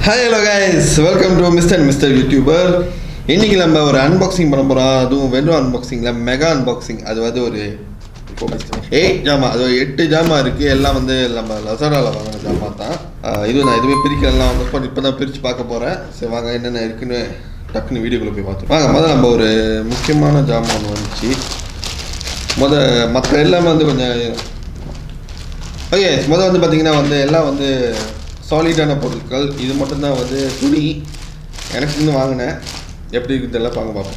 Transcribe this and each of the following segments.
Hi hello guys, welcome to mister YouTuber. இன்றைக்கி நம்ம ஒரு அன்பாக்சிங் பண்ண போகிறோம். அதுவும் வெறும் அன்பாக்சிங்கில் மெகா அன்பாக்சிங். அது வந்து ஒரு 8 ஜாமா, அது 8 ஜாமா இருக்குது. எல்லாம் வந்து நம்ம லசாராவில் வாங்கின ஜாமா தான். இது நான் எதுவுமே பிரிக்கலாம் வந்து இப்போ தான் பிரித்து பார்க்க போகிறேன். சரி வாங்க, என்னென்ன இருக்குன்னு டக்குன்னு வீடியோக்குள்ளே போய் பார்த்து வாங்க. முதல்ல நம்ம ஒரு முக்கியமான ஜாமான் ஒன்று வந்துச்சு. மற்ற எல்லாமே வந்து கொஞ்சம் ஓகே. வந்து பார்த்திங்கன்னா வந்து எல்லாம் வந்து சாலிடான பொருட்கள். இது மட்டும்தான் வந்து துணி. எனக்கு இன்னும் வாங்கினேன், எப்படி இருக்குதெல்லாம் பார்ப்போம்.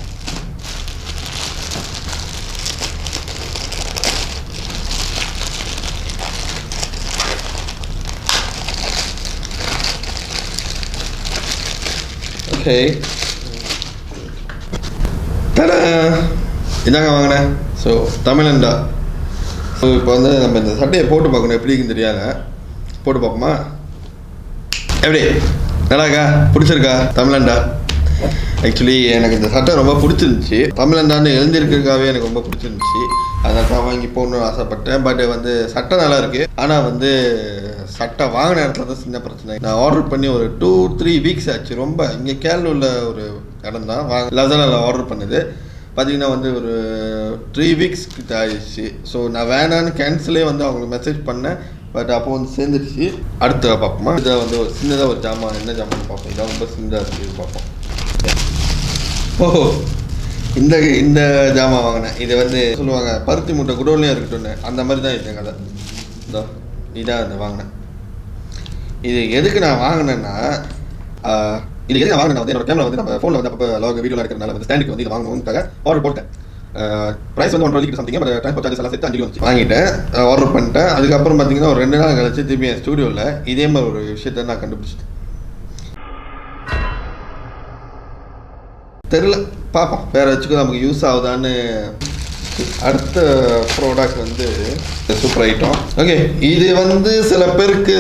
ஓகே, தடா இதாங்க வாங்கினேன். ஸோ தமிழண்டா. ஸோ இப்போ வந்து நம்ம இந்த சட்டையை போட்டு பார்க்கணும், எப்படி இருக்குன்னு தெரியாத. போட்டு பார்ப்போமா? எப்படி நல்லாக்கா? பிடிச்சிருக்கா தமிழண்டா? ஆக்சுவலி எனக்கு இந்த சட்டை ரொம்ப பிடிச்சிருந்துச்சி. தமிழண்டான்னு எழுந்திருக்கிறதுக்காகவே எனக்கு ரொம்ப பிடிச்சிருந்துச்சி. அதனால தான் வாங்கி போகணுன்னு ஆசைப்பட்டேன். பட் வந்து சட்டை நல்லா இருக்குது. ஆனால் வந்து சட்டை வாங்கின இடத்துல தான் சின்ன பிரச்சனை. நான் ஆர்டர் பண்ணி ஒரு 2-3 வீக்ஸ் ஆச்சு. ரொம்ப இங்கே கேரளூரில் ஒரு இடம் தான் லசாராவில் ஆர்டர் பண்ணுது. பார்த்தீங்கன்னா வந்து ஒரு 3 வீக்ஸ் கிட்ட ஆயிடுச்சு. ஸோ நான் வேணான்னு கேன்சலே வந்து அவங்களுக்கு மெசேஜ் பண்ணேன். பட் அப்போ வந்து சேர்ந்துருச்சு. அடுத்து பார்ப்போமா? இதை வந்து ஒரு சின்னதாக ஒரு ஜாமான், என்ன ஜாமான் பார்ப்போம். இதான் ரொம்ப சின்னதாக இருக்குது, இது பார்ப்போம். ஓஹோ, இந்த ஜாமான் வாங்கினேன். இது வந்து சொல்லுவாங்க பருத்தி மூட்டை குடோன்லேயும் இருக்கட்டும்னு, அந்த மாதிரி தான் இது கதை. இதோ இதான் இந்த வாங்கினேன். இது எதுக்கு நான் வாங்கினேன்னா, இது எதுக்கு நான் வாங்கினேன் வந்து என்னோட கேமரா வந்து நம்ம ஃபோனில் வந்து அப்போ லாக் வீடியோலாம் இருக்கிறதுனால வந்து ஸ்டாண்டுக்கு வந்து இது வாங்கணும்னுக்காக ஆர்டர் போட்டேன். ப்ரைஸ் வந்து 1 சம்திங். பட் ட்ரான்ஸ்போர்ட் சார்ஜஸ் எல்லாம் சேர்த்து 5 வந்துச்சு. வாங்கிட்டேன், ஆர்டர் பண்ணிட்டேன். அதுக்கப்புறம் பார்த்தீங்கன்னா ஒரு 2 நாள் கழிச்சு திரும்பி என் ஸ்டூடியோவில் இதே மாதிரி ஒரு விஷயத்த நான் கண்டுபிடிச்சிட்டேன். தெரியல, பார்ப்போம் வேறு வச்சுக்கோ நமக்கு யூஸ் ஆகுதான்னு. அடுத்த ப்ராடக்ட் வந்து சூப்பர் ஐட்டம். ஓகே, இது வந்து சில பேருக்கு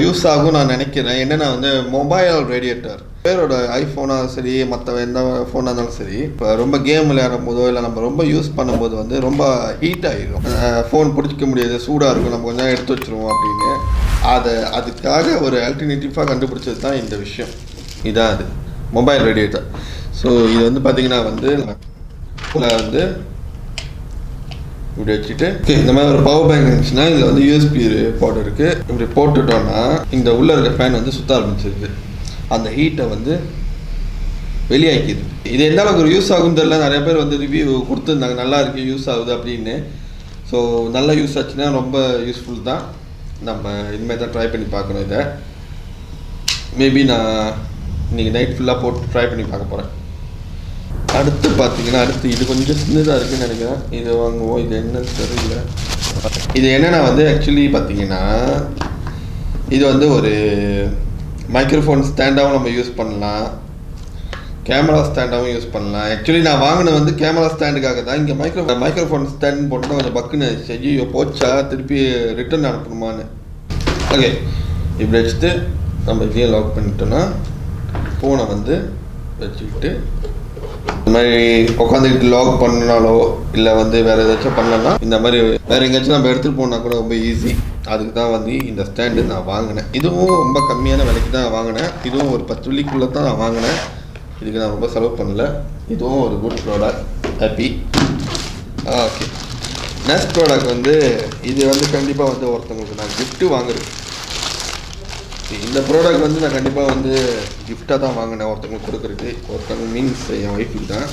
யூஸ் ஆகும் நான் நினைக்கிறேன். என்னென்னா வந்து மொபைல் ரேடியேட்டர். பேரோட ஐஃபோனாக சரி, மற்ற எந்த ஃபோனாக இருந்தாலும் சரி, இப்போ ரொம்ப கேம் விளையாடும் போதோ இல்லை நம்ம ரொம்ப யூஸ் பண்ணும்போது வந்து ரொம்ப ஹீட் ஆகிடும். ஃபோன் பிடிச்சிக்க முடியாது, சூடாக இருக்கும், நம்ம கொஞ்சம் எடுத்து வச்சுருவோம் அப்படின்னு. அதுக்காக ஒரு ஆல்டர்னேட்டிவாக கண்டுபிடிச்சது தான் இந்த விஷயம். இதான் அது மொபைல் ரேடியேட்டர். ஸோ இது வந்து பார்த்திங்கன்னா வந்து இப்படி வச்சுட்டு இந்த மாதிரி ஒரு பவர் பேங்க் இருந்துச்சுன்னா இதில் வந்து யூஎஸ்பி போர்ட் இருக்குது. இப்படி போட்டுட்டோன்னா இந்த உள்ளே இருக்க ஃபேன் வந்து சுற்ற ஆரம்பிச்சிருக்கு. அந்த ஹீட்டை வந்து வெளியாக்கிது. இது எந்த அளவுக்கு ஒரு யூஸ் ஆகுன்னு தெரியல. நிறைய பேர் வந்து ரிவ்யூ கொடுத்துருந்தாங்க, நல்லா இருக்குது, யூஸ் ஆகுது அப்படின்னு. ஸோ நல்லா யூஸ் ஆச்சுன்னா ரொம்ப யூஸ்ஃபுல் தான். நம்ம இனிமேல் தான் ட்ரை பண்ணி பார்க்கணும். இதை மேபி நான் இன்றைக்கி நைட் ஃபுல்லாக போட்டு ட்ரை பண்ணி பார்க்க போகிறேன். அடுத்து பார்த்தீங்கன்னா இது கொஞ்சம் சின்னதாக இருக்குதுன்னு நினைக்கிறேன். இது வாங்குவோம். இது என்னன்னு தெரியல. இது என்னென்னா வந்து ஆக்சுவலி பார்த்தீங்கன்னா இது வந்து ஒரு மைக்ரோஃபோன் ஸ்டாண்டாகவும் நம்ம யூஸ் பண்ணலாம், கேமரா ஸ்டாண்டாகவும் யூஸ் பண்ணலாம். ஆக்சுவலி நான் வாங்கினது வந்து கேமரா ஸ்டாண்டுக்காக தான். இங்கே மைக்ரோஃபோன் ஸ்டாண்ட் போட்டு கொஞ்சம் பக்குன்னு ஐயோ போச்சா, திருப்பி ரிட்டர்ன் அனுப்பணுமான்னு. ஓகே, இப்படி வச்சுட்டு நம்ம இதையும் லாக் பண்ணிட்டோன்னா ஃபோனை வந்து வச்சுக்கிட்டு இந்த மாதிரி உட்காந்துக்கிட்டு லாக் பண்ணினாலோ இல்லை வந்து வேறு ஏதாச்சும் பண்ணலன்னா இந்த மாதிரி வேறு எங்கேயாச்சும் நம்ம எடுத்துகிட்டு போனால் கூட ரொம்ப ஈஸி. அதுக்கு தான் வந்து இந்த ஸ்டாண்டு நான் வாங்கினேன். இதுவும் ரொம்ப கம்மியான விலைக்கு தான் வாங்கினேன். இதுவும் ஒரு 10 வெள்ளிக்குள்ளே தான் நான் வாங்கினேன். இதுக்கு நான் ரொம்ப செலவு பண்ணல. இதுவும் ஒரு good product. Happy. Okay, next product வந்து இது வந்து கண்டிப்பாக வந்து ஒருத்தவங்களுக்கு நான் கிஃப்ட்டு வாங்குறேன். இந்த ப்ராடக்ட் வந்து நான் கண்டிப்பாக வந்து கிஃப்டாக தான் வாங்கினேன் ஒருத்தவங்களுக்கு கொடுக்குறது. ஒருத்தவங்க மீன்ஸ் என் ஒய்ஃபுக்கு தான்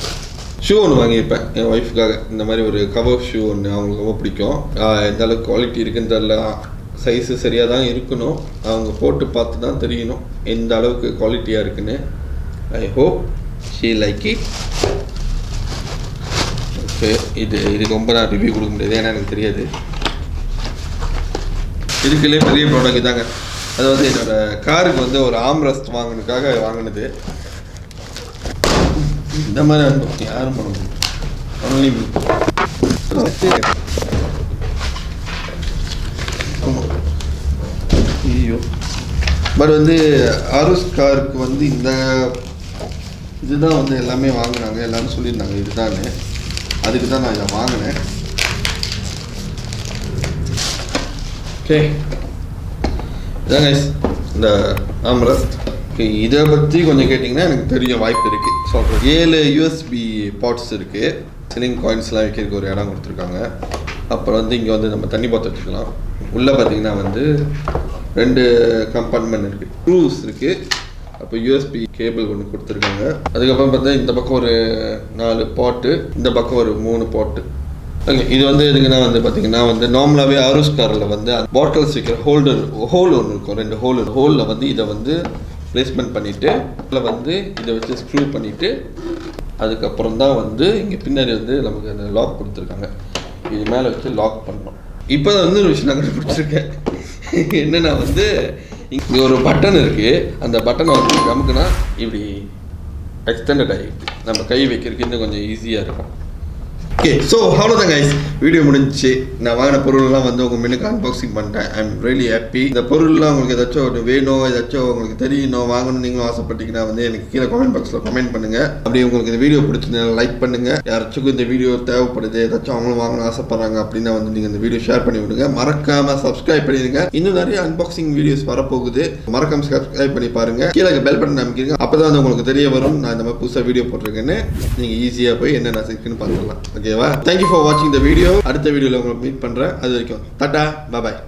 ஷூ ஒன்று வாங்கியிருப்பேன் என் ஒய்ஃபுக்காக. இந்த மாதிரி ஒரு கவர் ஷூ ஒன்று அவங்களுக்கு ரொம்ப பிடிக்கும். எந்த அளவுக்கு குவாலிட்டி இருக்குன்னு தெரில, சைஸு சரியாக தான் இருக்கணும். அவங்க போட்டு பார்த்து தான் தெரியணும் எந்த அளவுக்கு குவாலிட்டியாக இருக்குன்னு. I hope she like it. Okay, இதுக்கு ரொம்ப நான் ரிவ்யூ கொடுக்க முடியாது, ஏன்னா எனக்கு தெரியாது. இதுக்குள்ளே பெரிய ப்ராடக்ட் இதாங்க. அது வந்து என்னோடய காருக்கு வந்து ஒரு ஆம்ரெஸ்ட் வாங்கினதுக்காக வாங்கினது. இந்த மாதிரி யாரும் பண்ண முடியும். ஐயோ, பட் வந்து ஆருஸ் காருக்கு வந்து இதுதான் வந்து எல்லாமே வாங்கினாங்க. எல்லாரும் சொல்லியிருந்தாங்க இதுதான்னு. அதுக்கு தான் நான் இதை வாங்கினேன். ஓகே, இதான் கைஸ் இந்த ஆம்ரெஸ்ட். ஓகே, இதை பற்றி கொஞ்சம் கேட்டிங்கன்னா எனக்கு தெரியும், வாய்ப்பு இருக்குது. ஸோ 7 யூஎஸ்பி பாட்ஸ் இருக்குது. சிலிங் காயின்ஸ்லாம் வைக்கிறதுக்கு ஒரு இடம் கொடுத்துருக்காங்க. அப்புறம் வந்து இங்கே வந்து நம்ம தண்ணி பாத்திரம் வச்சுக்கலாம். உள்ளே பார்த்தீங்கன்னா வந்து 2 கம்பார்ட்மெண்ட் இருக்குது, க்ரூஸ் இருக்குது. அப்போ யூஎஸ்பி கேபிள் ஒன்று கொடுத்துருக்காங்க. அதுக்கப்புறம் பார்த்தா இந்த பக்கம் ஒரு 4 பாட்டு, இந்த பக்கம் ஒரு 3 பாட்டு. ஓகே, இது வந்து எதுக்குன்னா வந்து பார்த்தீங்கன்னா வந்து நார்மலாகவே ஆரோஸ் காரில் வந்து பாட்டில்ஸ் வைக்கிற ஹோல் ஒன்று இருக்கும், 2 ஹோலில் வந்து இதை வந்து ப்ளேஸ்மெண்ட் பண்ணிவிட்டு இதில் வந்து இதை வச்சு ஸ்க்ரூ பண்ணிவிட்டு அதுக்கப்புறம் தான் வந்து இங்கே பின்னாடி வந்து நமக்கு அந்த லாக் கொடுத்துருக்காங்க. இது மேலே வச்சு லாக் பண்ணணும். இப்போ தான் வந்து ஒரு விஷயம் நான் கண்டுபிடிச்சிருக்கேன். என்னென்னா வந்து இங்கே ஒரு பட்டன் இருக்குது. அந்த பட்டனை வந்து நமக்குன்னா இப்படி எக்ஸ்டெண்டட் ஆகிட்டு நம்ம கை வைக்கிறதுக்கு இன்னும் கொஞ்சம் ஈஸியாக இருக்கும். ஓகே, ஸோ அவ்வளோதான் கைஸ், வீடியோ முடிஞ்சிச்சு. நான் வாங்கின பொருள்லாம் வந்து உங்கள் மினுக்கு அன்பாக்சிங் பண்ணிட்டேன். I am really happy. இந்த பொருள்லாம் உங்களுக்கு ஏதாச்சும் ஒன்று வேணும், ஏதாச்சும் உங்களுக்கு தெரியணும், வாங்கணும் நீங்களும் ஆசைப்பட்டீங்கன்னா வந்து எனக்கு கீழே கமெண்ட் பாக்ஸில் கமெண்ட் பண்ணுங்கள். அப்படி உங்களுக்கு இந்த வீடியோ பிடிச்சிருந்தா லைக் பண்ணுங்கள். யாராச்சும் இந்த வீடியோ தேவைப்படுது, ஏதாச்சும் அவங்களும் வாங்கணும் ஆசைப்பட்றாங்க அப்படின்னா வந்து நீங்கள் இந்த வீடியோ ஷேர் பண்ணி விடுங்க. மறக்காமல் சப்ஸ்கிரைப் பண்ணிடுங்க. இன்னும் நிறைய அன்பாக்சிங் வீடியோஸ் வரப்போகுது. மறக்காமல் சப்ஸ்கிரைப் பண்ணி பாருங்கள். கீழே பெல் பட்டன் அமைக்கிறீங்க, அப்போ தான் வந்து உங்களுக்கு தெரிய வரும் நான் இந்த மாதிரி புதுசாக வீடியோ போட்டிருக்கேன்னு. நீங்கள் ஈஸியாக போய் என்னென்ன இருக்குன்னு பார்த்துக்கலாம். ஓகேவா? தேங்க்யூ ஃபார் வாட்சிங் த வீடியோ. அடுத்த வீடியோவில் உங்களை மீட் பண்ணுறேன். அது வரைக்கும் டாடா, பாய்.